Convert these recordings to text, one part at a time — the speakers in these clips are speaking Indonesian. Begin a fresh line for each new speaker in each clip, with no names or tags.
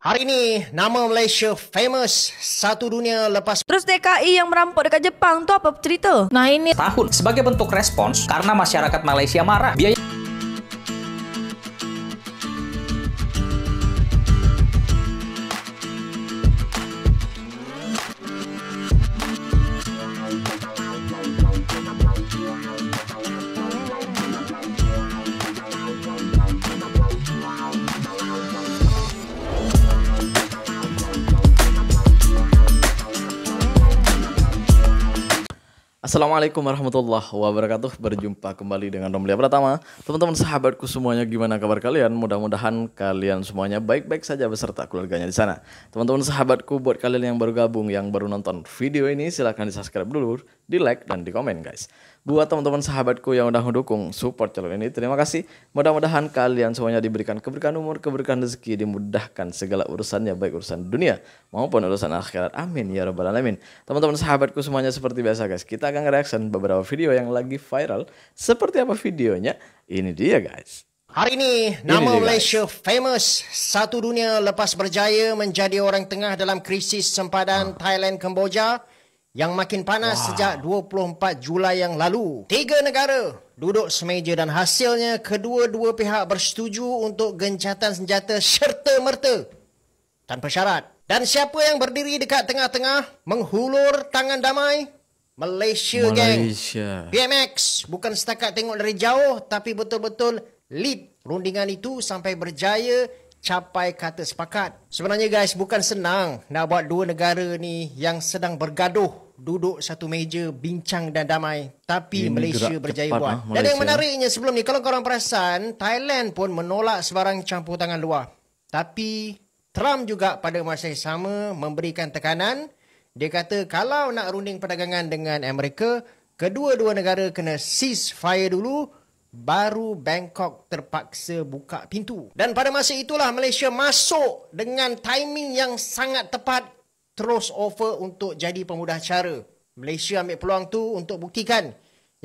Hari ini, nama Malaysia famous satu dunia lepas.
Terus DKI yang merampok dekat Jepang tu apa cerita?
Nah ini
tahun sebagai bentuk respons karena masyarakat Malaysia marah. Biaya
Assalamualaikum warahmatullahi wabarakatuh. Berjumpa kembali dengan Romlia Pratama. Teman-teman sahabatku semuanya, gimana kabar kalian? Mudah-mudahan kalian semuanya baik-baik saja beserta keluarganya di sana. Teman-teman sahabatku, buat kalian yang baru gabung, yang baru nonton video ini, silahkan di subscribe dulu, di like dan di komen guys. Buat teman-teman sahabatku yang udah mendukung support channel ini, terima kasih. Mudah-mudahan kalian semuanya diberikan keberkahan umur, keberkahan rezeki, dimudahkan segala urusannya, baik urusan dunia maupun urusan akhirat. Amin ya rabbal alamin. Teman-teman sahabatku semuanya, seperti biasa guys, kita akan reaction beberapa video yang lagi viral. Seperti apa videonya? Ini dia guys.
Hari ini, nama Malaysia famous satu dunia lepas berjaya menjadi orang tengah dalam krisis sempadan Thailand Kemboja yang makin panas sejak 24 Julai yang lalu. 3 negara duduk semeja dan hasilnya kedua-dua pihak bersetuju untuk gencatan senjata serta-merta tanpa syarat. Dan siapa yang berdiri dekat tengah-tengah menghulur tangan damai? Malaysia gang. PMX bukan setakat tengok dari jauh tapi betul-betul lead rundingan itu sampai berjaya capai kata sepakat. Sebenarnya guys, bukan senang nak buat dua negara ni yang sedang bergaduh duduk satu meja bincang dan damai, tapi ini Malaysia berjaya buat. Dan yang menariknya sebelum ni, kalau korang perasan, Thailand pun menolak sebarang campur tangan luar. Tapi Trump juga pada masa yang sama memberikan tekanan. Dia kata kalau nak runding perdagangan dengan Amerika, kedua-dua negara kena ceasefire dulu, baru Bangkok terpaksa buka pintu. Dan pada masa itulah Malaysia masuk dengan timing yang sangat tepat, terus offer untuk jadi pemudah cara. Malaysia ambil peluang tu untuk buktikan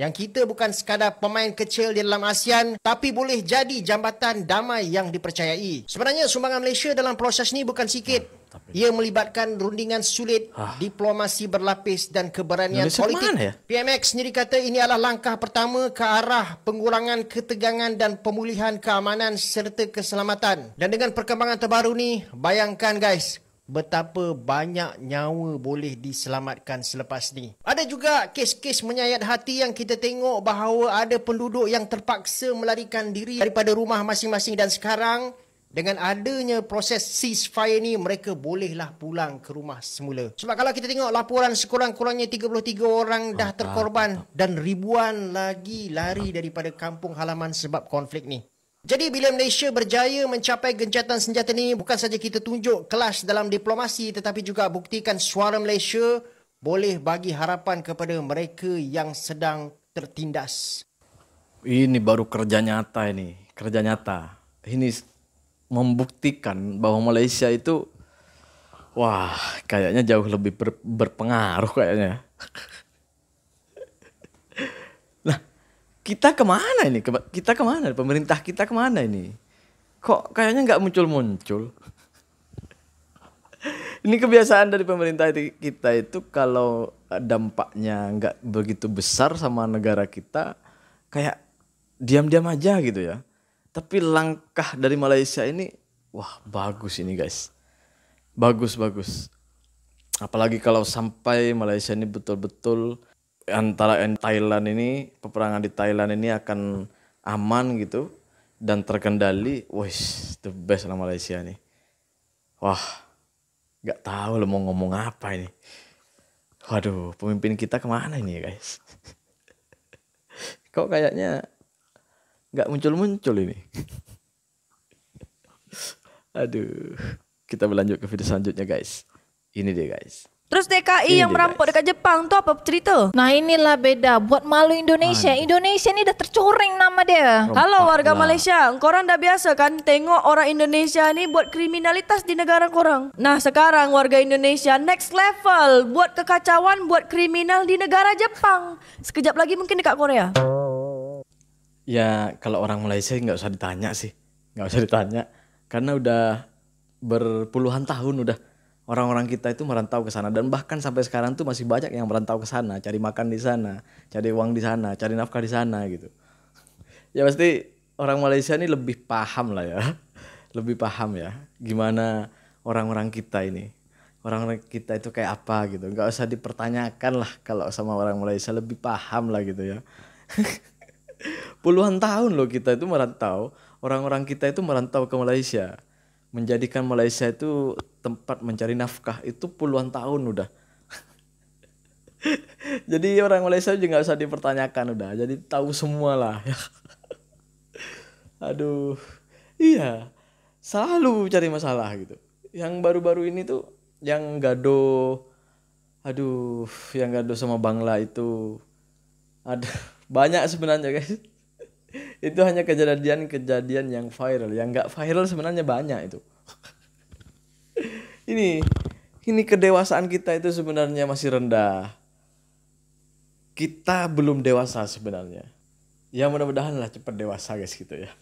yang kita bukan sekadar pemain kecil di dalam ASEAN, tapi boleh jadi jambatan damai yang dipercayai. Sebenarnya sumbangan Malaysia dalam proses ni bukan sikit. Ia melibatkan rundingan sulit, diplomasi berlapis dan keberanian politik. Ya? PMX sendiri kata ini adalah langkah pertama ke arah pengurangan ketegangan dan pemulihan keamanan serta keselamatan. Dan dengan perkembangan terbaru ni, bayangkan guys, betapa banyak nyawa boleh diselamatkan selepas ni. Ada juga kes-kes menyayat hati yang kita tengok bahawa ada penduduk yang terpaksa melarikan diri daripada rumah masing-masing, dan sekarang dengan adanya proses ceasefire ni, mereka bolehlah pulang ke rumah semula. Sebab kalau kita tengok laporan, sekurang-kurangnya 33 orang dah terkorban dan ribuan lagi lari daripada kampung halaman sebab konflik ni. Jadi bila Malaysia berjaya mencapai gencatan senjata ni, bukan saja kita tunjuk kelas dalam diplomasi, tetapi juga buktikan suara Malaysia boleh bagi harapan kepada mereka yang sedang tertindas.
Ini baru kerja nyata ini. Kerja nyata. Ini membuktikan bahwa Malaysia itu, wah, kayaknya jauh lebih berpengaruh kayaknya. Kita kemana ini? Kita kemana? Pemerintah kita kemana ini? Kok kayaknya nggak muncul-muncul? Ini kebiasaan dari pemerintah kita itu, kalau dampaknya nggak begitu besar sama negara kita, kayak diam-diam aja gitu ya. Tapi langkah dari Malaysia ini, wah bagus ini guys. Bagus. Apalagi kalau sampai Malaysia ini betul-betul antara Thailand ini, peperangan di Thailand ini akan aman gitu dan terkendali. Wih, the best lah Malaysia nih. Wah, nggak tahu lo mau ngomong apa ini. Waduh, pemimpin kita kemana ini ya guys? Kok kayaknya nggak muncul-muncul ini. Aduh, kita berlanjut ke video selanjutnya guys. Ini dia guys.
Terus DKI yang merampok dekat Jepang tu apa cerita?
Nah inilah beda, buat malu Indonesia. Indonesia ni dah tercoreng nama dia.
Halo warga Malaysia, korang dah biasa kan tengok orang Indonesia ni buat kriminalitas di negara korang. Nah sekarang warga Indonesia next level, buat kekacauan, buat kriminal di negara Jepang. Sekejap lagi mungkin dekat Korea.
Ya kalau orang Malaysia nggak usah ditanya sih. Nggak usah ditanya. Karena udah berpuluhan tahun udah orang-orang kita itu merantau ke sana, dan bahkan sampai sekarang tuh masih banyak yang merantau ke sana, cari makan di sana, cari uang di sana, cari nafkah di sana gitu. Ya pasti orang Malaysia ini lebih paham lah ya. Lebih paham ya gimana orang-orang kita ini. Orang-orang kita itu kayak apa gitu. Enggak usah dipertanyakan lah kalau sama orang Malaysia, lebih paham lah gitu ya. Puluhan tahun loh kita itu merantau, orang-orang kita itu merantau ke Malaysia. Menjadikan Malaysia itu tempat mencari nafkah itu puluhan tahun udah. Jadi orang Malaysia juga nggak usah dipertanyakan udah. Jadi tahu semua lah. Aduh, iya, selalu cari masalah gitu. Yang baru-baru ini tuh yang gaduh, aduh, yang gaduh sama Bangla itu, ada banyak sebenarnya guys. Itu hanya kejadian-kejadian yang viral. Yang nggak viral sebenarnya banyak itu. Ini kedewasaan kita itu sebenarnya masih rendah. Kita belum dewasa sebenarnya. Ya mudah-mudahan lah cepat dewasa guys gitu ya.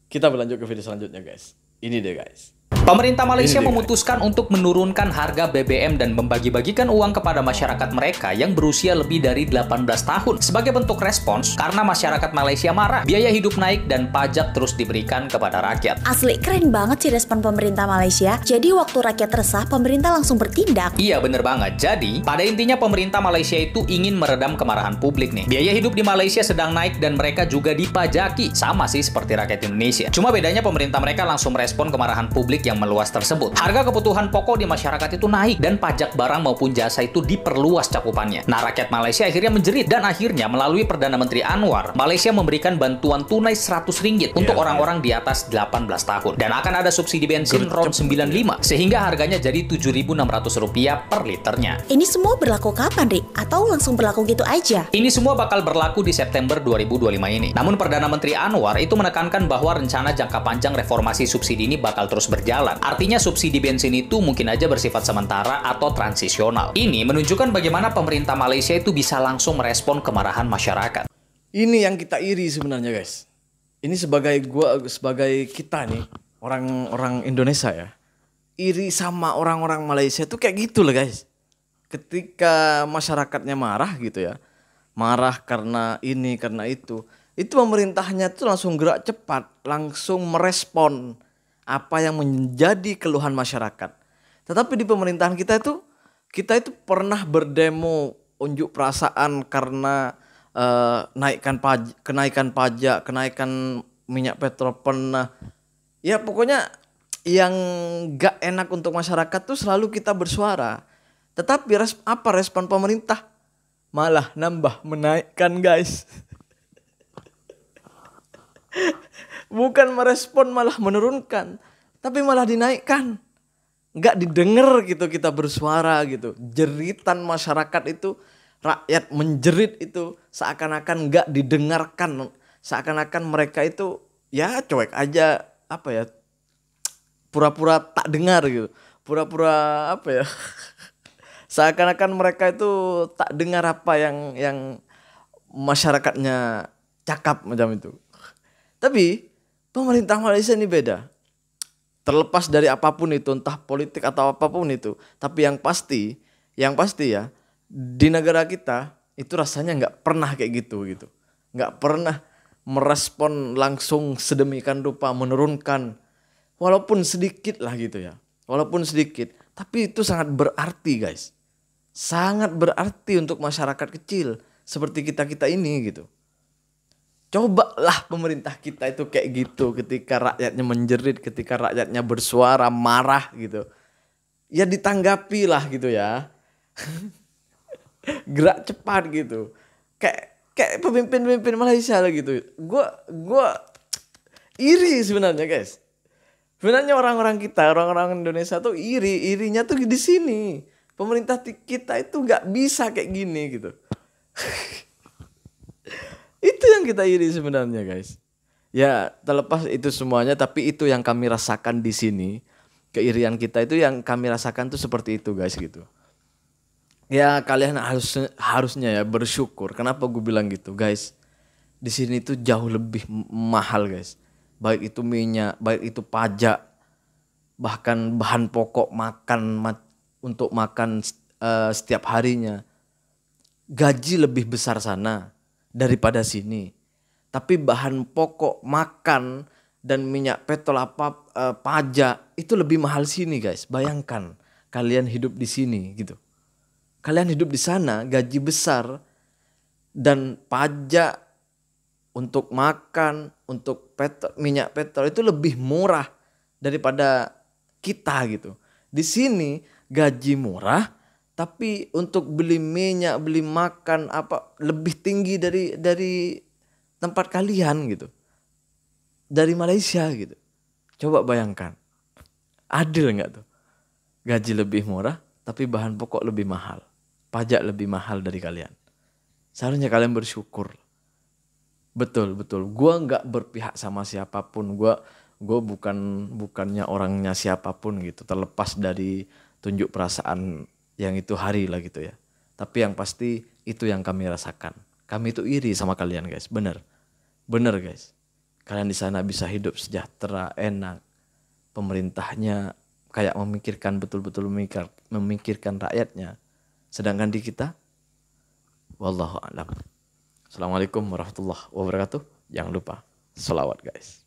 Kita berlanjut ke video selanjutnya guys. Ini deh guys.
Pemerintah Malaysia memutuskan untuk menurunkan harga BBM dan membagi-bagikan uang kepada masyarakat mereka yang berusia lebih dari 18 tahun. Sebagai bentuk respons, karena masyarakat Malaysia marah, biaya hidup naik dan pajak terus diberikan kepada rakyat.
Asli, keren banget sih respon pemerintah Malaysia. Jadi waktu rakyat resah, pemerintah langsung bertindak.
Iya bener banget. Jadi, pada intinya pemerintah Malaysia itu ingin meredam kemarahan publik nih. Biaya hidup di Malaysia sedang naik dan mereka juga dipajaki. Sama sih seperti rakyat Indonesia. Cuma bedanya pemerintah mereka langsung merespon kemarahan publik yang meluas tersebut. Harga kebutuhan pokok di masyarakat itu naik dan pajak barang maupun jasa itu diperluas cakupannya. Nah, rakyat Malaysia akhirnya menjerit dan akhirnya melalui Perdana Menteri Anwar, Malaysia memberikan bantuan tunai RM100 untuk orang-orang di atas 18 tahun. Dan akan ada subsidi bensin RON 95 sehingga harganya jadi RM7.600 per liternya.
Ini semua berlaku kapan, Rik? Atau langsung berlaku gitu aja?
Ini semua bakal berlaku di September 2025 ini. Namun Perdana Menteri Anwar itu menekankan bahwa rencana jangka panjang reformasi subsidi ini bakal terus berjalan. Artinya subsidi bensin itu mungkin aja bersifat sementara atau transisional. Ini menunjukkan bagaimana pemerintah Malaysia itu bisa langsung merespon kemarahan masyarakat.
Ini yang kita iri sebenarnya guys. Ini sebagai kita nih, orang-orang Indonesia ya. Iri sama orang-orang Malaysia tuh kayak gitu loh guys. Ketika masyarakatnya marah gitu ya. Marah karena ini, karena itu. Itu pemerintahnya tuh langsung gerak cepat, langsung merespon apa yang menjadi keluhan masyarakat. Tetapi di pemerintahan kita itu pernah berdemo, unjuk perasaan karena kenaikan pajak, kenaikan minyak petrol pernah. Ya pokoknya yang gak enak untuk masyarakat tuh selalu kita bersuara. Tetapi apa respon pemerintah? Malah nambah menaikkan guys. Bukan merespon malah menurunkan, tapi malah dinaikkan. Nggak didengar gitu kita bersuara gitu. Jeritan masyarakat itu, rakyat menjerit itu seakan-akan nggak didengarkan. Seakan-akan mereka itu ya cuek aja, apa ya, pura-pura tak dengar gitu. Pura-pura apa ya, seakan-akan mereka itu tak dengar apa yang masyarakatnya cakap macam itu. Tapi pemerintah Malaysia ini beda. Terlepas dari apapun itu, entah politik atau apapun itu. Tapi yang pasti ya, di negara kita itu rasanya nggak pernah kayak gitu. Nggak pernah merespon langsung sedemikian rupa, menurunkan. Walaupun sedikit lah gitu ya. Walaupun sedikit. Tapi itu sangat berarti guys. Sangat berarti untuk masyarakat kecil. Seperti kita-kita ini gitu. Cobalah pemerintah kita itu kayak gitu ketika rakyatnya menjerit, ketika rakyatnya bersuara marah gitu. Ya ditanggapi lah gitu ya. Gerak cepat gitu. Kayak pemimpin-pemimpin Malaysia lah gitu. Gua iri sebenarnya guys. Sebenarnya orang-orang kita, orang-orang Indonesia tuh irinya tuh di sini. Pemerintah kita itu nggak bisa kayak gini gitu. Itu yang kita iri sebenarnya guys. Ya terlepas itu semuanya, tapi itu yang kami rasakan di sini. Keirian kita itu yang kami rasakan tuh seperti itu guys gitu. Ya kalian harusnya ya bersyukur. Kenapa gue bilang gitu guys? Di sini tuh jauh lebih mahal guys. Baik itu minyak, baik itu pajak. bahkan bahan pokok untuk makan setiap harinya. Gaji lebih besar sana daripada sini. Tapi bahan pokok makan dan minyak petrol pajak itu lebih mahal sini guys. Bayangkan kalian hidup di sini gitu. Kalian hidup di sana gaji besar dan pajak untuk makan, untuk minyak petrol itu lebih murah daripada kita gitu. Di sini gaji murah tapi untuk beli minyak, beli makan lebih tinggi dari tempat kalian gitu. Dari Malaysia gitu. Coba bayangkan. Adil enggak tuh? Gaji lebih murah tapi bahan pokok lebih mahal. Pajak lebih mahal dari kalian. Seharusnya kalian bersyukur. Betul. Gua enggak berpihak sama siapapun. Gua bukannya orangnya siapapun gitu. Terlepas dari tunjuk perasaan yang itu hari lah gitu ya. Tapi yang pasti itu yang kami rasakan. Kami itu iri sama kalian guys, bener guys. Kalian di sana bisa hidup sejahtera, enak. Pemerintahnya kayak betul-betul memikirkan rakyatnya. Sedangkan di kita, wallahu a'lam. Assalamualaikum warahmatullahi wabarakatuh. Jangan lupa sholawat guys.